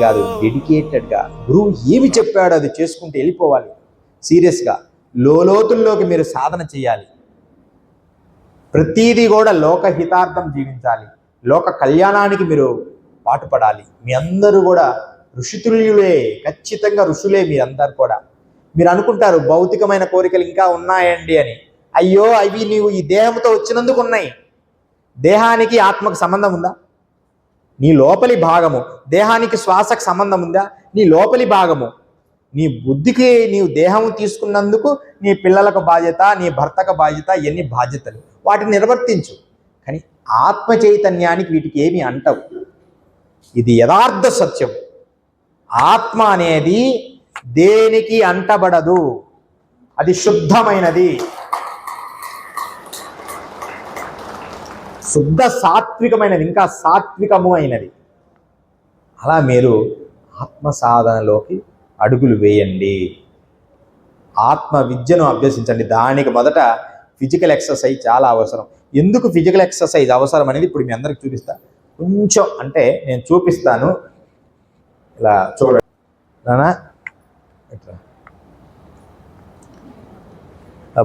కాదు, డెడికేటెడ్గా గురువు ఏమి చెప్పాడో అది చేసుకుంటూ వెళ్ళిపోవాలి. సీరియస్గా లోతుల్లోకి మీరు సాధన చేయాలి. ప్రతిదీ కూడా లోకహితార్థం జీవించాలి, లోక కళ్యాణానికి మీరు పాటుపడాలి. మీ అందరూ కూడా ఋషితుల్యులే, ఖచ్చితంగా ఋషులే మీరందరూ కూడా. మీరు అనుకుంటారు భౌతికమైన కోరికలు ఇంకా ఉన్నాయండి అని. అయ్యో, అవి నీవు ఈ దేహంతో వచ్చినందుకు ఉన్నాయి. దేహానికి ఆత్మకు సంబంధం ఉందా? నీ లోపలి భాగము. దేహానికి శ్వాసకు సంబంధం ఉందా? నీ లోపలి భాగము. నీ బుద్ధికి నీవు దేహం తీసుకున్నందుకు నీ పిల్లలకు బాధ్యత, నీ భర్తకు బాధ్యత, ఎన్ని బాధ్యతలు, వాటిని నిర్వర్తించు. కానీ ఆత్మ చైతన్యానికి వీటికి ఏమి అంటవు. ఇది యథార్థ సత్యం. ఆత్మ అనేది దేనికి అంటబడదు, అది శుద్ధమైనది, శుద్ధ సాత్వికమైనది, ఇంకా సాత్వికము అయినది. అలా మీరు ఆత్మ సాధనలోకి అడుగులు వేయండి, ఆత్మ విద్యను అభ్యసించండి. దానికి మొదట ఫిజికల్ ఎక్సర్సైజ్ చాలా అవసరం. ఎందుకు ఫిజికల్ ఎక్సర్సైజ్ అవసరం అనేది ఇప్పుడు మీ అందరికి చూపిస్తా. కొంచెం అంటే నేను చూపిస్తాను, ఇలా చూడండి నానా, ఇట్లా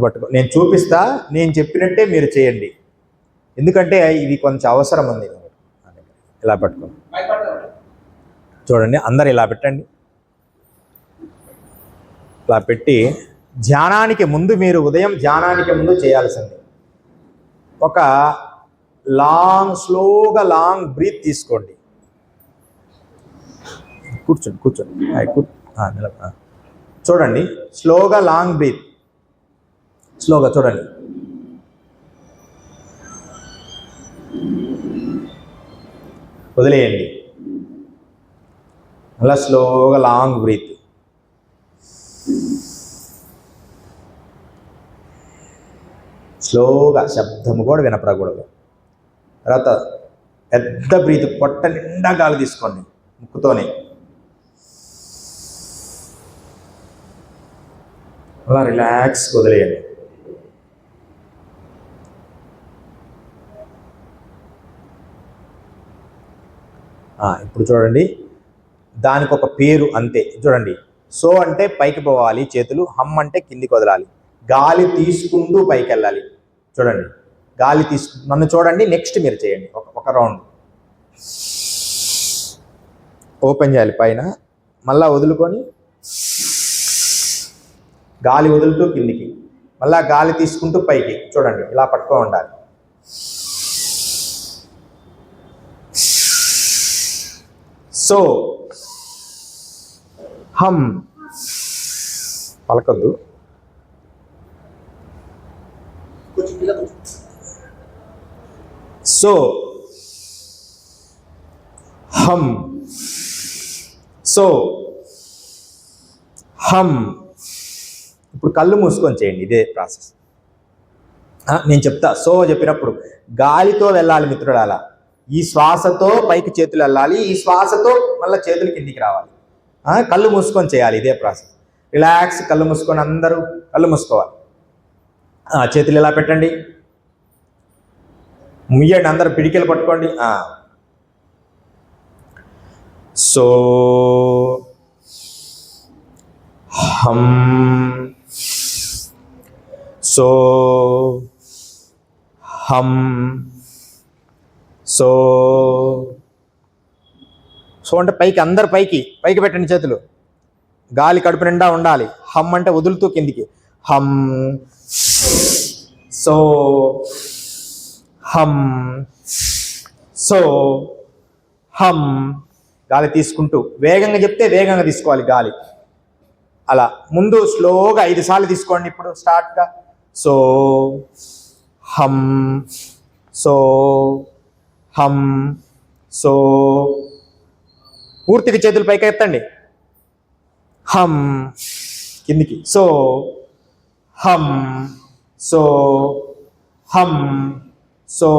పట్టుకో. నేను చూపిస్తా, నేను చెప్పినట్టే మీరు చేయండి. ఎందుకంటే ఇది కొంచెం అవసరం ఉంది. ఇలా పట్టుకో, చూడండి. అందరు ఇలా పెట్టండి. ఇలా పెట్టి ధ్యానానికి ముందు, మీరు ఉదయం ధ్యానానికి ముందు చేయాల్సింది ఒక స్లోగా లాంగ్ బ్రీత్ తీసుకోండి. కూర్చోండి. చూడండి, స్లోగా లాంగ్ బ్రీత్, స్లోగా చూడండి. వదిలేయండి. అలా స్లోగా లాంగ్ బ్రీత్. స్లోగా, శబ్దము కూడా వినపడకూడదు. తర్వాత పెద్ద బ్రీత్, పొట్ట నిండా గాలి తీసుకోండి ముక్కుతోనే. అలా రిలాక్స్ వదిలేయండి. ఇప్పుడు చూడండి, దానికి ఒక పేరు అంతే. చూడండి, సో అంటే పైకి పోవాలి చేతులు, హమ్ అంటే కిందికి వదలాలి, గాలి తీసుకుంటూ పైకి వెళ్ళాలి. చూడండి, గాలి నన్ను చూడండి. నెక్స్ట్ మీరు చేయండి ఒక రౌండ్. ఓపెన్ చేయాలి పైన, మళ్ళా వదులుకొని గాలి వదులుతూ కిందికి, మళ్ళా గాలి తీసుకుంటూ పైకి. చూడండి, ఇలా పట్టుకో ఉండాలి. సో హమ్, పలకొద్దు. సో హమ్, సో హమ్. ఇప్పుడు కళ్ళు మూసుకొని చేయండి ఇదే ప్రాసెస్. నేను చెప్తా. సో చెప్పినప్పుడు గాలితో వెళ్ళాలి మిత్రుడు. అలా ఈ శ్వాసతో పైకి చేతులు వెళ్ళాలి, ఈ శ్వాసతో మళ్ళీ చేతులు కిందికి రావాలి. కళ్ళు మూసుకొని చేయాలి ఇదే ప్రాసెస్. రిలాక్స్, కళ్ళు మూసుకొని, అందరూ కళ్ళు మూసుకోవాలి. చేతులు ఇలా పెట్టండి, ముయ్యండి, అందరూ పిడికెలు పట్టుకోండి. సో హమ్, సో హమ్, సో అంటే పైకి, అందరు పైకి పెట్టండి చేతులు. గాలి కడుపు నిండా ఉండాలి. హమ్ అంటే వదులుతూ కిందికి. హమ్, సో హమ్, సో హమ్. గాలి తీసుకుంటూ వేగంగా చెప్తే వేగంగా తీసుకోవాలి గాలి. అలా ముందు స్లోగా 5 సార్లు తీసుకోండి. ఇప్పుడు స్టార్ట్గా సో హమ్, సో హమ్, సో. పూర్తిగా చేతులు పైకి ఎత్తండి. హమ్, కిందికి. సో హమ్, సో హమ్, సో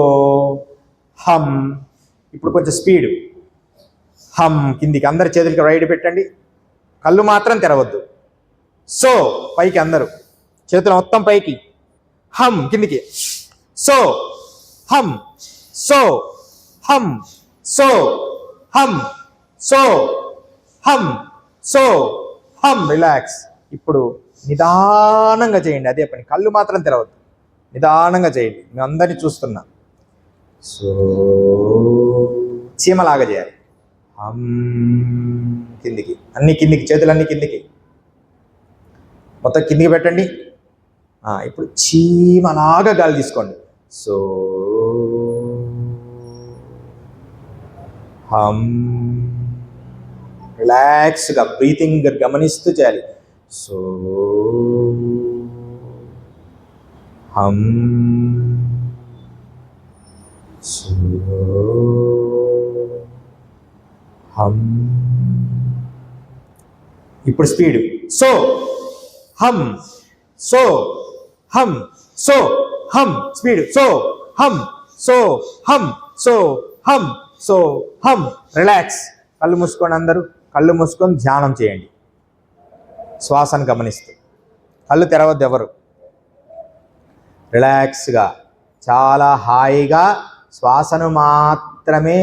హమ్. ఇప్పుడు కొంచెం స్పీడ్. హమ్, కిందికి. అందరి చేతులకి రైట్ పెట్టండి, కళ్ళు మాత్రం తెరవద్దు. సో పైకి, అందరూ చేతులు మొత్తం పైకి. హమ్, కిందికి. సో హమ్, సో హమ్, సో హమ్, సో హమ్, సో, హమ్. రిలాక్స్. ఇప్పుడు నిదానంగా చేయండి, అదే పని. కళ్ళు మాత్రం తెరవద్దు, నిదానంగా చేయండి. మేము అందరినీ చూస్తున్నా. సో చీమలాగా చేయాలి. హమ్, కిందికి, అన్ని కిందికి, చేతులన్నీ కిందికి, మొత్తం కిందికి పెట్టండి. ఇప్పుడు చీమలాగా గాలి తీసుకోండి. సో హమ్, రిలాక్స్గా బ్రీతింగ్ గమనిస్తూ చేయాలి. సో హమ్, సో హమ్. ఇప్పుడు స్పీడ్. సో హమ్, సో హమ్, సో హమ్. స్పీడ్. సో హమ్, సో హమ్, సో హమ్, సో హమ్. రిలాక్స్. కళ్ళు మూసుకోండి, అందరూ కళ్ళు మూసుకొని ధ్యానం చేయండి, శ్వాసను గమనిస్తూ. కళ్ళు తెరవద్దు ఎవరు. రిలాక్స్గా, చాలా హాయిగా శ్వాసను మాత్రమే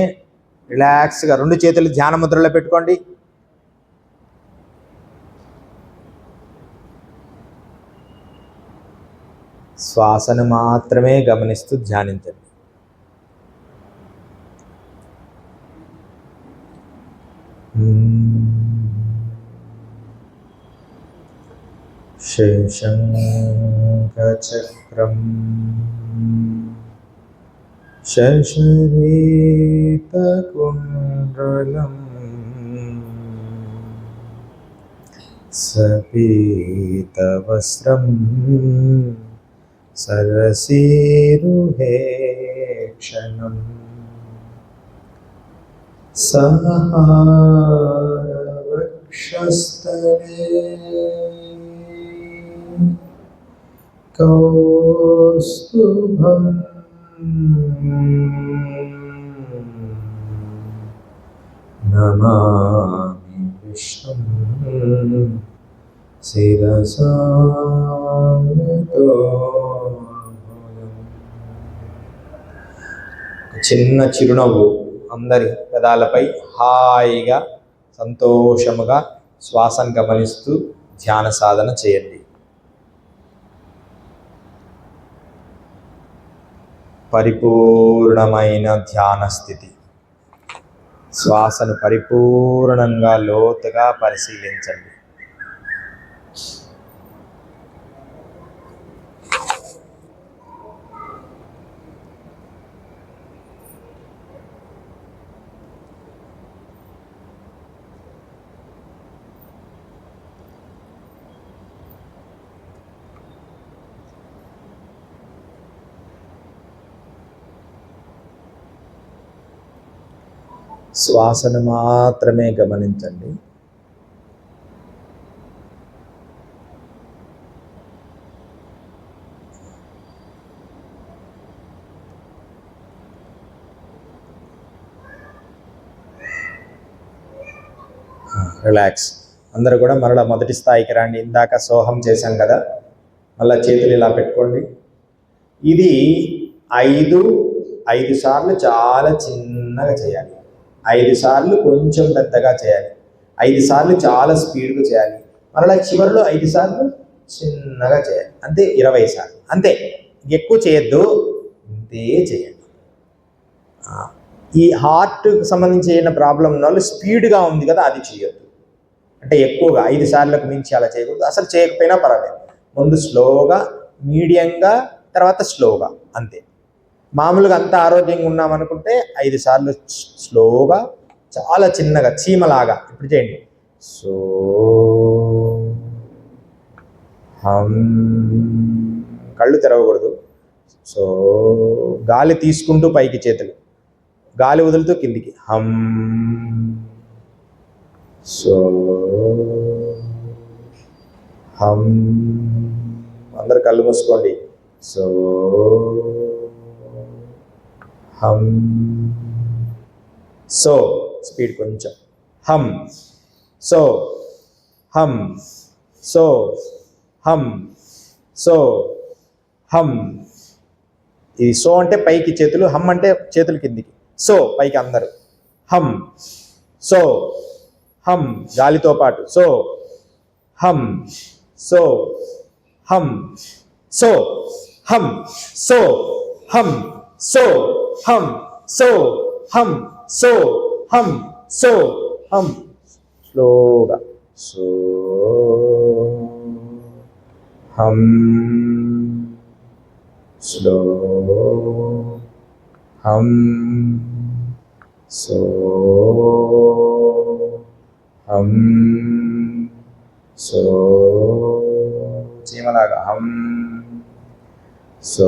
రిలాక్స్గా 2 చేతులు ధ్యాన ముద్రలో పెట్టుకోండి. శ్వాసను మాత్రమే గమనిస్తూ ధ్యానించండి. శేషంకచక్రం శశరీతకుండలం సపీతవస్త్రం సరసీరుహేక్షణం సహారవక్షస్థలే కౌస్తుభం నమామి విష్ణుం శిరసా చిన్న చిరునవ్వు అందరి పెదాలపై హాయిగా సంతోషముగా శ్వాసను గమనిస్తూ ధ్యాన సాధన చేయండి. పరిపూర్ణమైన ధ్యాన స్థితి. శ్వాసను పరిపూర్ణంగా లోతుగా పరిశీలించండి. శ్వాసను మాత్రమే గమనించండి. రిలాక్స్. అందరూ కూడా మరలా మొదటి స్థాయికి రండి. ఇందాక సోహం చేశాం కదా, మళ్ళీ చేతులు ఇలా పెట్టుకోండి. ఇది 5 సార్లు చాలా చిన్నగా చేయాలి, 5 సార్లు కొంచెం పెద్దగా చేయాలి, 5 సార్లు చాలా స్పీడ్గా చేయాలి, మరలా చివరిలో 5 సార్లు చిన్నగా చేయాలి. అంతే, 20 సార్లు అంతే. ఎక్కువ చేయొద్దు, ఇంతే చేయండి. ఈ హార్ట్కి సంబంధించి ఏమైనా ప్రాబ్లం ఉన్న వాళ్ళు స్పీడ్గా ఉంది కదా, అది చేయొద్దు. అంటే ఎక్కువగా 5 సార్లకు మించి అలా చేయకూడదు. అసలు చేయకపోయినా పర్వాలేదు. ముందు స్లోగా, మీడియంగా, తర్వాత స్లోగా, అంతే. మామూలుగా అంత ఆరోగ్యంగా ఉన్నామనుకుంటే 5 సార్లు స్లోగా, చాలా చిన్నగా, చీమలాగా. ఇప్పుడు చేయండి. సో హమ్. కళ్ళు తెరవకూడదు. సో గాలి తీసుకుంటూ పైకి చేతులు, గాలి వదులుతూ కిందికి. హమ్. సో హమ్. అందరు కళ్ళు మూసుకోండి. సో హమ్. సో స్పీడ్ కొంచెం. హమ్, సో హమ్, సో హమ్, సో హమ్. ఇది సో అంటే పైకి చేతులు, హమ్ అంటే చేతులు కిందికి. సో పైకి అందరు. హమ్, సో హమ్ గాలితో పాటు సో హమ్ సో హమ్ సో హమ్ సో హమ్ సో హమ్ సో హమ్ సో హమ్ సో హమ్ స్లోగా సో హమ్ స్లో హమ్ సో హమ్ సో చీమలాగా హమ్ సో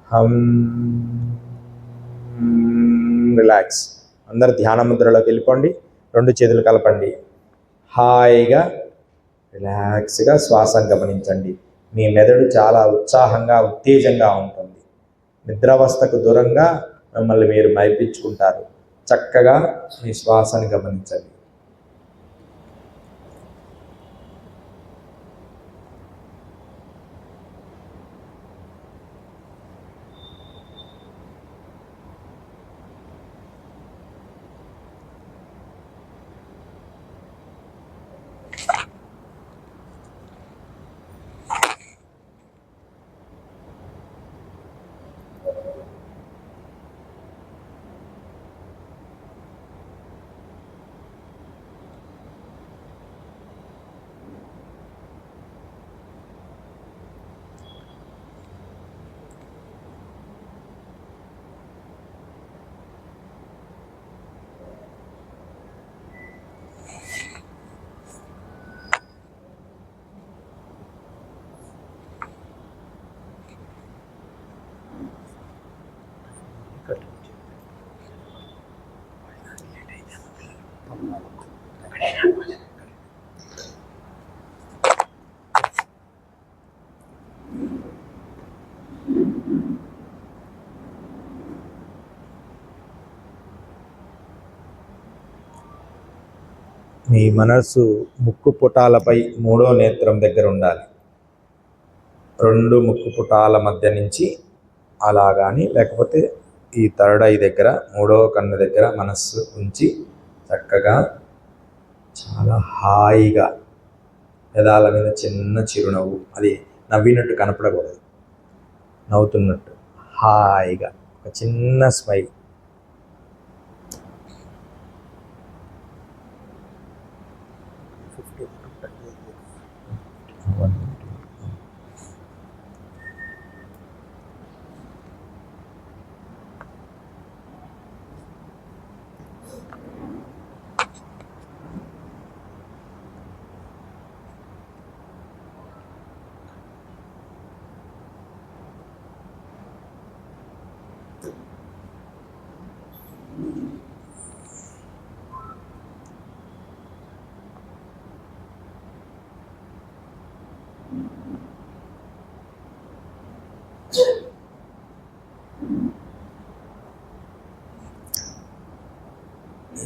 హమ్ రిలాక్స్. అందరు ధ్యాన ముద్రలోకి వెళ్ళిపోండి. 2 చేతులు కలపండి. హాయిగా రిలాక్స్గా శ్వాసను గమనించండి. మీ మెదడు చాలా ఉత్సాహంగా ఉత్తేజంగా ఉంటుంది. నిద్రావస్థకు దూరంగా మిమ్మల్ని మీరు మైపించుకుంటారు. చక్కగా మీ శ్వాసను గమనించండి. మీ మనస్సు ముక్కు పుటాలపై 3వ నేత్రం దగ్గర ఉండాలి. 2 ముక్కు పుటాల మధ్య నుంచి అలా కానీ, లేకపోతే ఈ థర్డ్ ఐ దగ్గర 3వ కన్ను దగ్గర మనస్సు ఉంచి చక్కగా చాలా హాయిగా పెదాల మీద చిన్న చిరునవ్వు, అది నవ్వినట్టు కనపడకూడదు, నవ్వుతున్నట్టు హాయిగా ఒక చిన్న స్మైల్.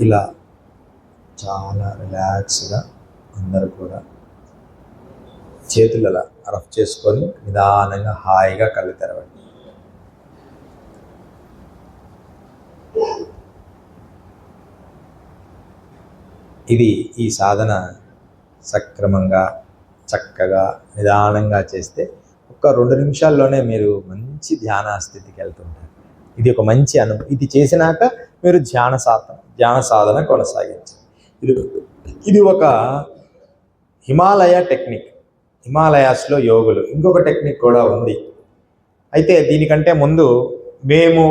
ఇలా చాలా రిలాక్స్గా అందరూ కూడా చేతులు అలా రఫ్ చేసుకొని నిదానంగా హాయిగా కళ్ళు తెరవండి. ఇది ఈ సాధన సక్రమంగా చక్కగా నిదానంగా చేస్తే ఒక 2 నిమిషాల్లోనే మీరు మంచి ధ్యాన స్థితికి వెళ్తుంటారు. ఇది ఒక మంచి ఇది చేసినాక మీరు ధ్యాన సాధన కొనసాగించాలి. ఇది ఒక హిమాలయ టెక్నిక్. హిమాలయాస్లో యోగులు ఇంకొక టెక్నిక్ కూడా ఉంది. అయితే దీనికంటే ముందు మేము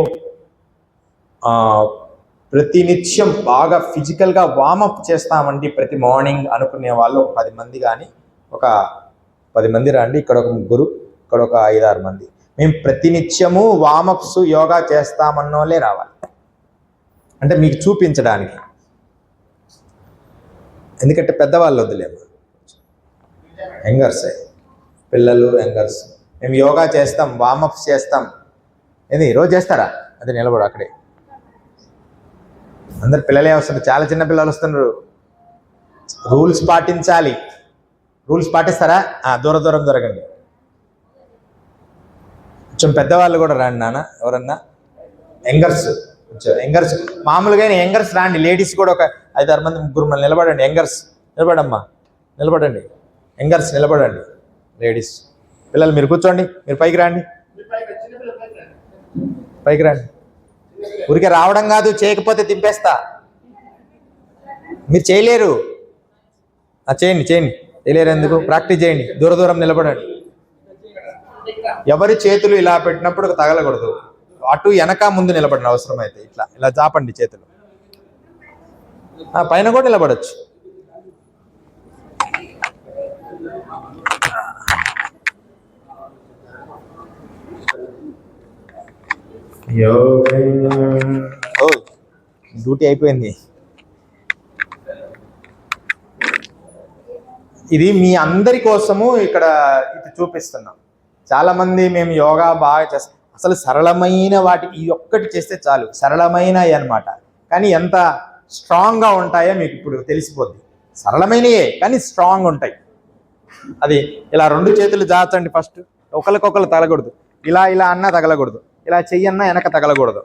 ప్రతినిత్యం బాగా ఫిజికల్గా వార్మప్ చేస్తామండి ప్రతి మార్నింగ్ అనుకునే వాళ్ళు ఒక 10 మంది కానీ, ఒక 10 మంది రండి. ఇక్కడ ఒక 3, ఇక్కడ ఒక 5-6 మంది. మేము ప్రతినిత్యము వార్మప్స్ యోగా చేస్తామన్నోళ్ళే రావాలి. అంటే మీకు చూపించడానికి, ఎందుకంటే పెద్దవాళ్ళు వద్దులేము, యంగర్సే, పిల్లలు యంగర్స్. మేము యోగా చేస్తాం, వార్మప్స్ చేస్తాం. ఏంది రోజు చేస్తారా? అది నిలబడు అక్కడే. అందరు పిల్లలే వస్తున్నారు, చాలా చిన్న పిల్లలు వస్తున్నారు. రూల్స్ పాటించాలి. రూల్స్ పాటిస్తారా? దూరం జరగండి. కొంచెం పెద్దవాళ్ళు కూడా రండి నాన్న, ఎవరన్నా యంగర్స్ యంగర్స్ మామూలుగా యంగర్స్ రాండి, లేడీస్ కూడా ఒక 5-6 మంది, 3 మంది నిలబడండి. యంగర్స్ నిలబడమ్మా, నిలబడండి. యంగర్స్ నిలబడండి. లేడీస్ పిల్లలు మీరు కూర్చోండి, మీరు పైకి రండి, పైకి రండి. ఊరికే రావడం కాదు, చేయకపోతే తింపేస్తా. మీరు చేయలేరు, చేయండి చేయలేరు ఎందుకు, ప్రాక్టీస్ చేయండి. దూరం నిలబడండి. ఎవరి చేతులు ఇలా పెట్టినప్పుడు తగలకూడదు. అటు వెనక ముందు నిలబడిన అవసరం అయితే ఇలా చాపండి చేతులు. పైన కూడా నిలబడచ్చు. డ్యూటీ అయిపోయింది. ఇది మీ అందరి కోసము ఇక్కడ ఇది చూపిస్తున్నాం. చాలా మంది మేము యోగా బాగా చేస్తాం, అసలు సరళమైన వాటికి ఇది ఒక్కటి చేస్తే చాలు, సరళమైనవి అనమాట. కానీ ఎంత స్ట్రాంగ్గా ఉంటాయో మీకు ఇప్పుడు తెలిసిపోద్ది. సరళమైనయే కానీ స్ట్రాంగ్ ఉంటాయి. అది ఇలా 2 చేతులు జాచండి. ఫస్ట్ ఒకరికొకరు తగలకూడదు, ఇలా అన్నా తగలకూడదు, ఇలా చెయ్యన్నా వెనక తగలకూడదు.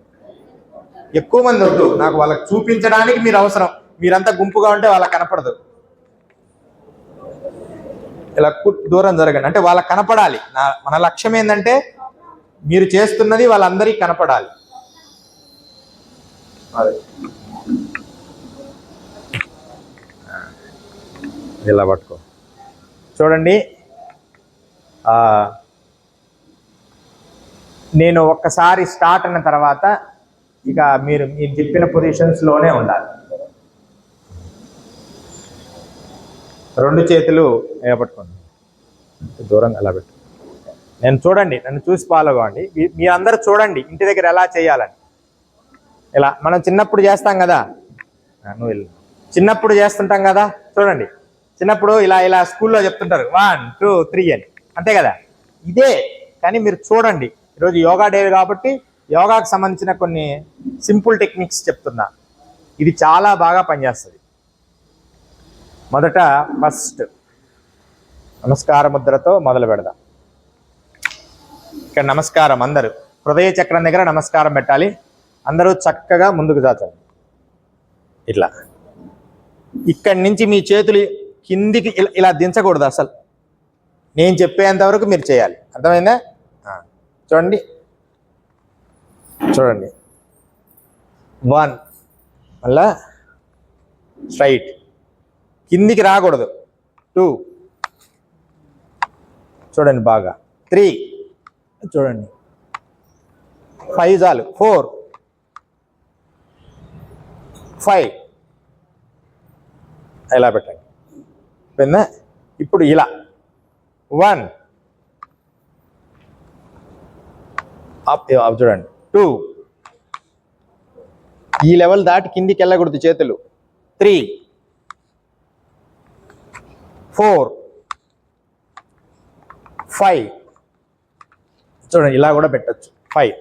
ఎక్కువ మంది వద్దు, నాకు వాళ్ళకి చూపించడానికి మీరు అవసరం. మీరంతా గుంపుగా ఉంటే వాళ్ళకి కనపడదు. ఇలా దూరం జరగండి, అంటే వాళ్ళకి కనపడాలి. మన లక్ష్యం ఏంటంటే మీరు చేస్తున్నది వాళ్ళందరికీ కనపడాలి. ఇలా పట్టుకో. చూడండి, నేను ఒక్కసారి స్టార్ట్ అయిన తర్వాత ఇక మీరు చెప్పిన పొజిషన్స్లోనే ఉండాలి. 2 చేతులు పట్టుకోండి, దూరంగా అలా పెట్టు. నేను చూడండి, నన్ను చూసి ఫాలో అవ్వండి. మీరందరూ చూడండి ఇంటి దగ్గర ఎలా చేయాలని. ఇలా మనం చిన్నప్పుడు చేస్తాం కదా, నువ్వు చిన్నప్పుడు చేస్తుంటాం కదా. చూడండి, చిన్నప్పుడు ఇలా స్కూల్లో చెప్తుంటారు 1 2 3 అని, అంతే కదా. ఇదే కానీ మీరు చూడండి. ఈరోజు యోగా డే కాబట్టి యోగాకు సంబంధించిన కొన్ని సింపుల్ టెక్నిక్స్ చెప్తున్నా. ఇది చాలా బాగా పనిచేస్తుంది. మొదట ఫస్ట్ నమస్కార ముద్రతో మొదలు పెడదాం. ఇక్కడ నమస్కారం, అందరూ హృదయ చక్రం దగ్గర నమస్కారం పెట్టాలి. అందరూ చక్కగా ముందుకు చాచండి. ఇట్లా ఇక్కడి నుంచి మీ చేతులు కిందికి ఇలా దించకూడదు అసలు. నేను చెప్పేంత వరకు మీరు చేయాలి, అర్థమైందా? చూడండి 1, మళ్ళా స్ట్రైట్, కిందికి రాకూడదు. 2, చూడండి బాగా. 3, చూడండి. 5 చాలు. 4, 5 ఇలా పెట్టండి. పోయిందా? ఇప్పుడు ఇలా 1 అప్ చూడండి. 2, ఈ లెవెల్ దాటి కిందికి వెళ్ళకూడదు చేతులు. 3, 4, 5 చూడండి, ఇలా కూడా పెట్టచ్చు. 5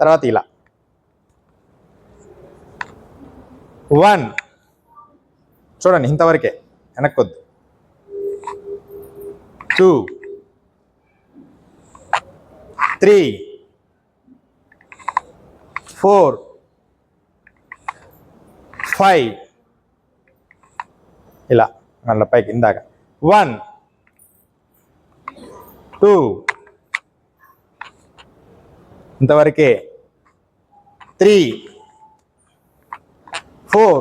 తర్వాత ఇలా 1 చూడండి, ఇంతవరకే, వెనక్కొద్దు. 2, 3, 4, 5 ఇలా మళ్ళీ పైకి ఇందాక 1 2 ఇంతవరకే. 3 4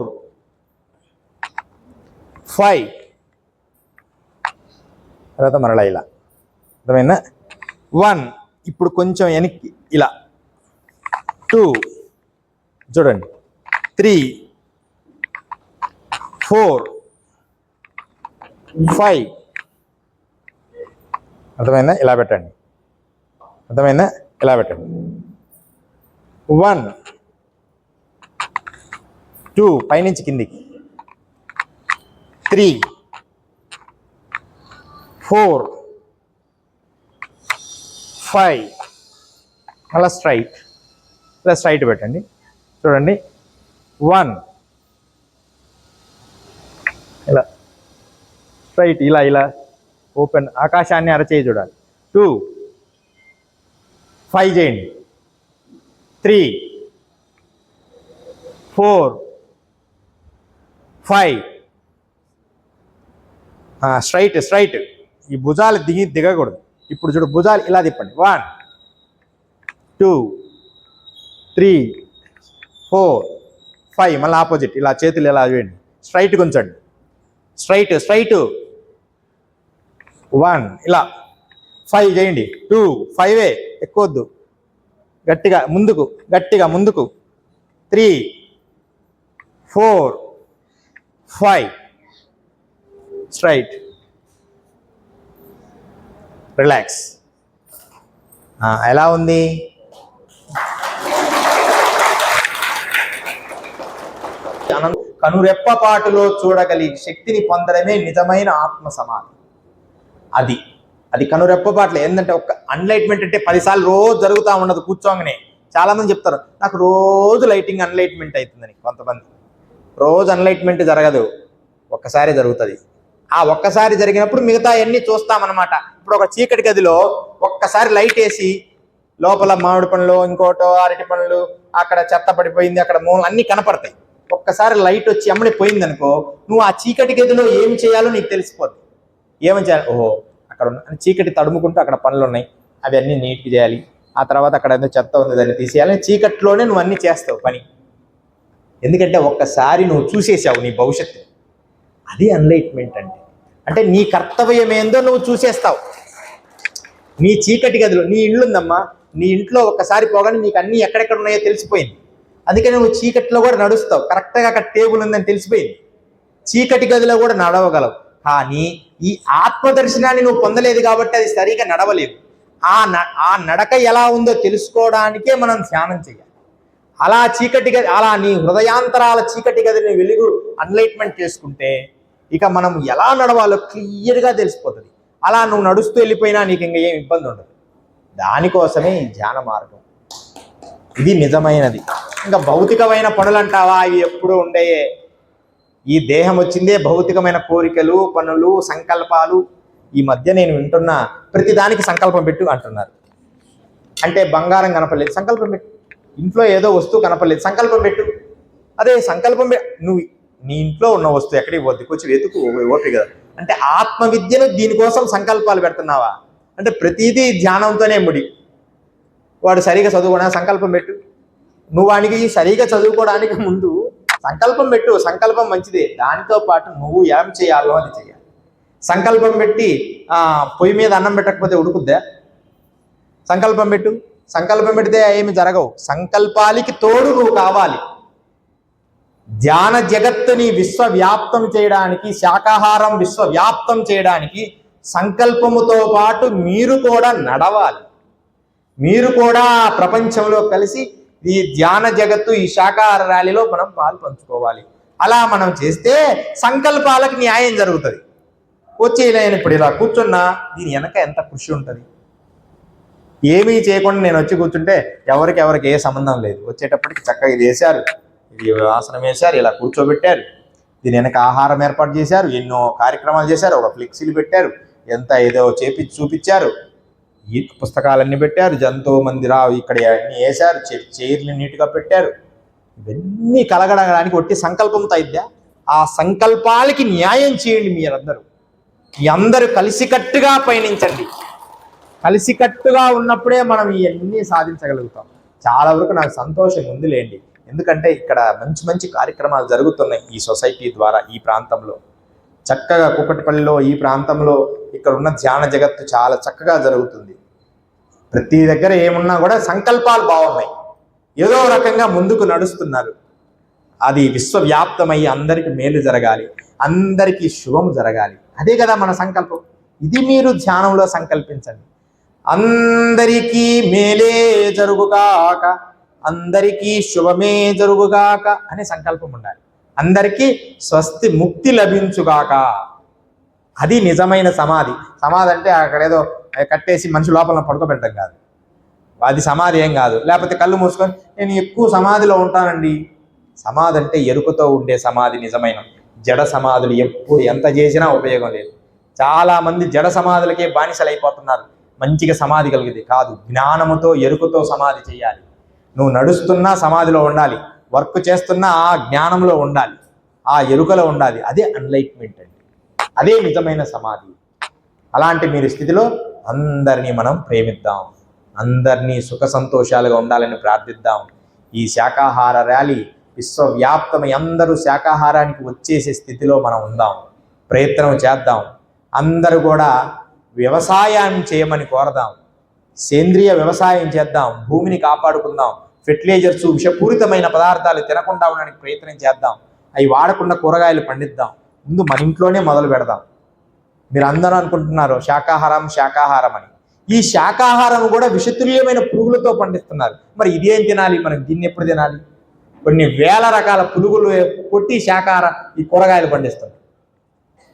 5 తర్వాత మరలా ఇలా, అర్థమైందా? 1 ఇప్పుడు కొంచెం వెనక్కి ఇలా. 2 చూడండి. 3 4 5 అర్థమైందా? ఇలా పెట్టండి, అర్థమైందా? ఇలా పెట్టండి. 1 2 పైనుంచి కిందికి. 3 4 5 అలా స్ట్రైట్, ఇలా స్ట్రైట్ పెట్టండి. చూడండి. 1 ఇలా స్ట్రైట్, ఇలా ఓపెన్, ఆకాశాన్ని అరచేయి చూడాలి. 2 5 చేయండి. 3 4 5 స్ట్రైట్ ఈ భుజాలు దిగకూడదు. ఇప్పుడు చూడు భుజాలు ఇలా తిప్పండి. 1 2 3 4 5 మళ్ళీ ఆపోజిట్ ఇలా చేతులు ఇలా చేయండి. స్ట్రైట్గా ఉంచండి. స్ట్రైట్ 1 ఇలా 5 చేయండి. 2 5 ఎక్కువద్దు. గట్టిగా ముందుకు 3 4 5 స్ట్రైట్ రిలాక్స్. ఎలా ఉంది? కనురెప్పపాటులో చూడగలిగే శక్తిని పొందడమే నిజమైన ఆత్మ సమాధి. అది కనురెప్పపాటలు. ఏంటంటే ఒక అన్లైట్మెంట్ అంటే 10 సార్లు రోజు జరుగుతూ ఉండదు కూర్చోగానే. చాలామంది చెప్తారు నాకు రోజు లైటింగ్ అన్లైట్మెంట్ అవుతుందని. కొంతమంది రోజు అన్లైట్మెంట్ జరగదు, ఒక్కసారి జరుగుతుంది. ఆ ఒక్కసారి జరిగినప్పుడు మిగతా అన్నీ చూస్తామన్నమాట. ఇప్పుడు ఒక చీకటి గదిలో ఒక్కసారి లైట్ వేసి లోపల మామిడి పండ్లు, ఇంకోటో అరటి పండ్లు, అక్కడ చెత్త పడిపోయింది, అక్కడ మూలం అన్నీ కనపడతాయి. ఒక్కసారి లైట్ వచ్చి అమ్మడి పోయింది అనుకో, నువ్వు ఆ చీకటి గదిలో ఏం చేయాలో నీకు తెలిసిపోద్ది. ఏమని చేయాలి? ఓహో అక్కడ ఉన్న చీకటి తడుముకుంటూ అక్కడ పనులు ఉన్నాయి, అవి అన్నీ నీట్గా చేయాలి. ఆ తర్వాత అక్కడ ఏదో చెత్త ఉంది, దాన్ని తీసేయాలి. చీకట్లోనే నువ్వు అన్నీ చేస్తావు పని. ఎందుకంటే ఒక్కసారి నువ్వు చూసేసావు నీ భవిష్యత్తు. అది అన్లైట్మెంట్ అంటే నీ కర్తవ్యం ఏందో నువ్వు చూసేస్తావు. నీ చీకటి గదిలో నీ ఇల్లు ఉందమ్మా, నీ ఇంట్లో ఒక్కసారి పోగానే నీకు అన్నీ ఎక్కడెక్కడ ఉన్నాయో తెలిసిపోయింది. అందుకని నువ్వు చీకట్లో కూడా నడుస్తావు. కరెక్ట్గా అక్కడ టేబుల్ ఉందని తెలిసిపోయింది. చీకటి గదిలో కూడా నడవగలవు. కానీ ఈ ఆత్మదర్శనాన్ని నువ్వు పొందలేదు కాబట్టి అది సరిగా నడవలేదు. ఆ నడక ఎలా ఉందో తెలుసుకోవడానికే మనం ధ్యానం చేయాలి. అలా చీకటి గది, అలా నీ హృదయాంతరాల చీకటి గదిని వెలుగు అన్లైట్మెంట్ చేసుకుంటే ఇక మనం ఎలా నడవాలో క్లియర్గా తెలిసిపోతుంది. అలా నువ్వు నడుస్తూ వెళ్ళిపోయినా నీకు ఇంకా ఏం ఇబ్బంది ఉండదు. దానికోసమే ఈ ధ్యాన మార్గం. ఇది నిజమైనది. ఇంకా భౌతికమైన పనులు అంటావా, ఇవి ఎప్పుడూ ఉండేయే. ఈ దేహం వచ్చిందే భౌతికమైన కోరికలు, పనులు, సంకల్పాలు. ఈ మధ్య నేను వింటున్నా ప్రతిదానికి సంకల్పం పెట్టు అంటున్నారు. అంటే బంగారం కనపడలేదు, సంకల్పం పెట్టు. ఇంట్లో ఏదో వస్తువు కనపడలేదు, సంకల్పం పెట్టు. అదే సంకల్పం నువ్వు నీ ఇంట్లో ఉన్న వస్తువు ఎక్కడికి పోద్ది, కొంచెం వెతుకు, ఓపిక కదా. అంటే ఆత్మవిద్యను దీనికోసం సంకల్పాలు పెడుతున్నావా? అంటే ప్రతిదీ ధ్యానంతోనే ముడి. వాడు సరిగా చదువుకోడా, సంకల్పం పెట్టు. నువ్వు వానికి సరిగా చదువుకోవడానికి ముందు సంకల్పం పెట్టు. సంకల్పం మంచిదే, దానితో పాటు నువ్వు ఏం చేయాలో అది చేయాలి. సంకల్పం పెట్టి పొయ్యి మీద అన్నం పెట్టకపోతే ఉడుకుద్దా? సంకల్పం పెట్టు. సంకల్పం పెడితే ఏమి జరగవు. సంకల్పాలకి తోడు నువ్వు కావాలి. ధ్యాన జగత్తుని విశ్వవ్యాప్తం చేయడానికి, శాకాహారం విశ్వవ్యాప్తం చేయడానికి సంకల్పముతో పాటు మీరు కూడా నడవాలి. మీరు కూడా ప్రపంచంలో కలిసి ఈ ధ్యాన జగత్తు, ఈ శాకాహార ర్యాలీలో మనం పాలు పంచుకోవాలి. అలా మనం చేస్తే సంకల్పాలకు న్యాయం జరుగుతుంది. వచ్చి నేను ఇప్పుడు ఇలా కూర్చున్నా, దీని వెనక ఎంత కృషి ఉంటుంది. ఏమీ చేయకుండా నేను వచ్చి కూర్చుంటే ఎవరికి ఏ సంబంధం లేదు. వచ్చేటప్పటికి చక్కగా ఇది వేశారు, ఇది ఆసనం వేశారు, ఇలా కూర్చోబెట్టారు, దీని వెనక ఆహారం ఏర్పాటు చేశారు, ఎన్నో కార్యక్రమాలు చేశారు, ఒక ఫ్లెక్సీలు పెట్టారు, ఎంత ఏదో చేపించి చూపించారు, ఈ పుస్తకాలన్నీ పెట్టారు, జంతువు మందిరావు ఇక్కడ అన్నీ వేశారు, చైర్లు నీట్గా పెట్టారు. ఇవన్నీ కలగడానికి ఒట్టి సంకల్పంతో అయిద్దా? ఆ సంకల్పాలకి న్యాయం చేయండి. మీ అందరూ కలిసికట్టుగా పయనించండి. కలిసికట్టుగా ఉన్నప్పుడే మనం ఇవన్నీ సాధించగలుగుతాం. చాలా వరకు నాకు సంతోషం ఉందిలేండి. ఎందుకంటే ఇక్కడ మంచి మంచి కార్యక్రమాలు జరుగుతున్నాయి ఈ సొసైటీ ద్వారా. ఈ ప్రాంతంలో చక్కగా కుకట్పల్లిలో, ఈ ప్రాంతంలో ఇక్కడ ఉన్న ధ్యాన జగత్తు చాలా చక్కగా జరుగుతుంది. ప్రతి దగ్గర ఏమున్నా కూడా సంకల్పాలు బాగున్నాయి, ఏదో రకంగా ముందుకు నడుస్తున్నారు. అది విశ్వవ్యాప్తమయ్యి అందరికీ మేలు జరగాలి, అందరికీ శుభం జరగాలి. అదే కదా మన సంకల్పం. ఇది మీరు ధ్యానంలో సంకల్పించండి. అందరికీ మేలే జరుగుగాక, అందరికీ శుభమే జరుగుగాక అనే సంకల్పం ఉండాలి. అందరికీ స్వస్తి ముక్తి లభించుగాక. అది నిజమైన సమాధి. సమాధి అంటే అక్కడ ఏదో కట్టేసి మనిషి లోపల పడుకోబెట్టడం కాదు. అది సమాధి ఏం కాదు. లేకపోతే కళ్ళు మూసుకొని నేను ఎక్కువ సమాధిలో ఉంటానండి. సమాధి అంటే ఎరుకతో ఉండే సమాధి నిజమైన. జడ సమాధులు ఎప్పుడు ఎంత చేసినా ఉపయోగం లేదు. చాలామంది జడ సమాధులకే బానిసలు అయిపోతున్నారు. మంచిగా సమాధి కలిగింది కాదు, జ్ఞానముతో ఎరుకతో సమాధి చేయాలి. నువ్వు నడుస్తున్నా సమాధిలో ఉండాలి, వర్క్ చేస్తున్న ఆ జ్ఞానంలో ఉండాలి, ఆ ఎరుకలో ఉండాలి. అదే ఎన్లైట్మెంట్ అండి, అదే నిజమైన సమాధి. అలాంటి మీరు స్థితిలో అందరినీ మనం ప్రేమిద్దాం, అందరినీ సుఖ సంతోషాలుగా ఉండాలని ప్రార్థిద్దాం. ఈ శాకాహార ర్యాలీ విశ్వవ్యాప్తమై అందరూ శాకాహారానికి వచ్చేసే స్థితిలో మనం ఉందాం, ప్రయత్నం చేద్దాం. అందరూ కూడా వ్యవసాయం చేయమని కోరదాం, సేంద్రియ వ్యవసాయం చేద్దాం, భూమిని కాపాడుకుందాం, ఫెర్టిలైజర్స్ విషపూరితమైన పదార్థాలు తినకుండా ఉండడానికి ప్రయత్నం చేద్దాం, అవి వాడకుండా కూరగాయలు పండిద్దాం. ముందు మన ఇంట్లోనే మొదలు పెడదాం. మీరు అందరూ అనుకుంటున్నారు శాకాహారం శాకాహారం అని. ఈ శాకాహారం కూడా విషతుల్యమైన పురుగులతో పండిస్తున్నారు. మరి ఇదేం తినాలి, మనం దీన్ని ఎప్పుడు తినాలి? కొన్ని వేల రకాల పురుగులు కొట్టి శాకాహారం ఈ కూరగాయలు పండిస్తారు.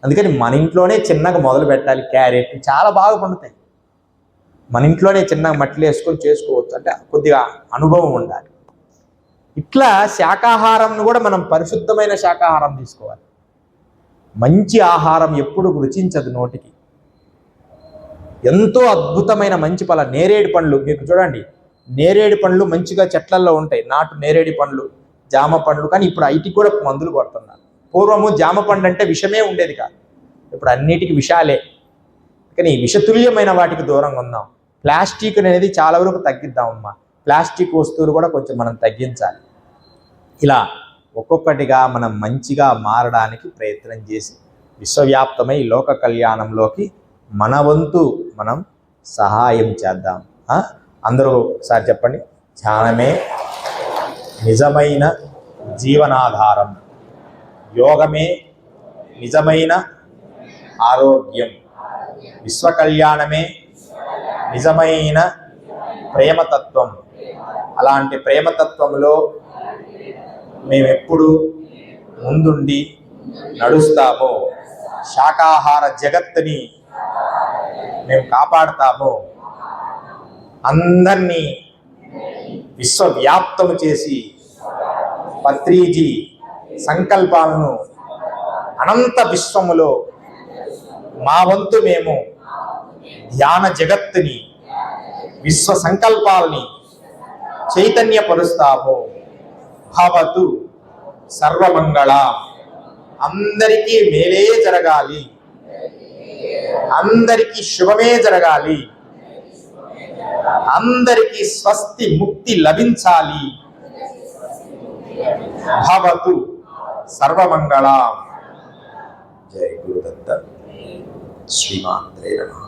అందుకని మన ఇంట్లోనే చిన్నగా మొదలు పెట్టాలి. క్యారెట్ చాలా బాగా పండుతాయి, మన ఇంట్లోనే చిన్నగా మట్టిలో వేసుకొని చేసుకోవచ్చు. అంటే కొద్దిగా అనుభవం ఉండాలి. ఇట్లా శాకాహారంను కూడా మనం పరిశుద్ధమైన శాకాహారం తీసుకోవాలి. మంచి ఆహారం ఎప్పుడు రుచించదు నోటికి. ఎంతో అద్భుతమైన మంచి నేరేడు పండ్లు మీకు చూడండి, నేరేడు పండ్లు మంచిగా చెట్లల్లో ఉంటాయి, నాటు నేరేడు పండ్లు, జామ పండ్లు. కానీ ఇప్పుడు ఐటికి కూడా మందులు కొడుతున్నారు. పూర్వము జామ పండు అంటే విషమే ఉండేది కాదు, ఇప్పుడు అన్నిటికీ విషాలే. కానీ విషతుల్యమైన వాటికి దూరంగా ఉందాం. ప్లాస్టిక్ అనేది చాలా వరకు తగ్గిద్దాం అమ్మా. ప్లాస్టిక్ వస్తువులు కూడా కొంచెం మనం తగ్గించాలి. ఇలా ఒక్కొక్కటిగా మనం మంచిగా మారడానికి ప్రయత్నం చేసి విశ్వవ్యాప్తమై లోక కళ్యాణంలోకి మన వంతు మనం సహాయం చేద్దాం. అందరూ ఒకసారి చెప్పండి, ధ్యానమే నిజమైన జీవనాధారం, యోగమే నిజమైన ఆరోగ్యం, విశ్వ కళ్యాణమే నిజమైన ప్రేమతత్వం. అలాంటి ప్రేమతత్వంలో మేమెప్పుడు ముందుండి నడుస్తామో, శాకాహార జగత్తుని మేము కాపాడుతామో, అందరినీ విశ్వవ్యాప్తము చేసి పత్రిజీ సంకల్పాలను అనంత విశ్వములో మా వంతు మేము ధ్యాన జగత్తుని విశ్వ సంకల్పాలని చైతన్యపరుస్తాము. భవతు సర్వమంగళ. అందరికీ మేలే జరగాలి, అందరికీ శుభమే జరగాలి, అందరికీ స్వస్తి ముక్తి లభించాలి. భవతు సర్వమంగళ. జై గురుదత్త. శ్రీమాత్రే నమః.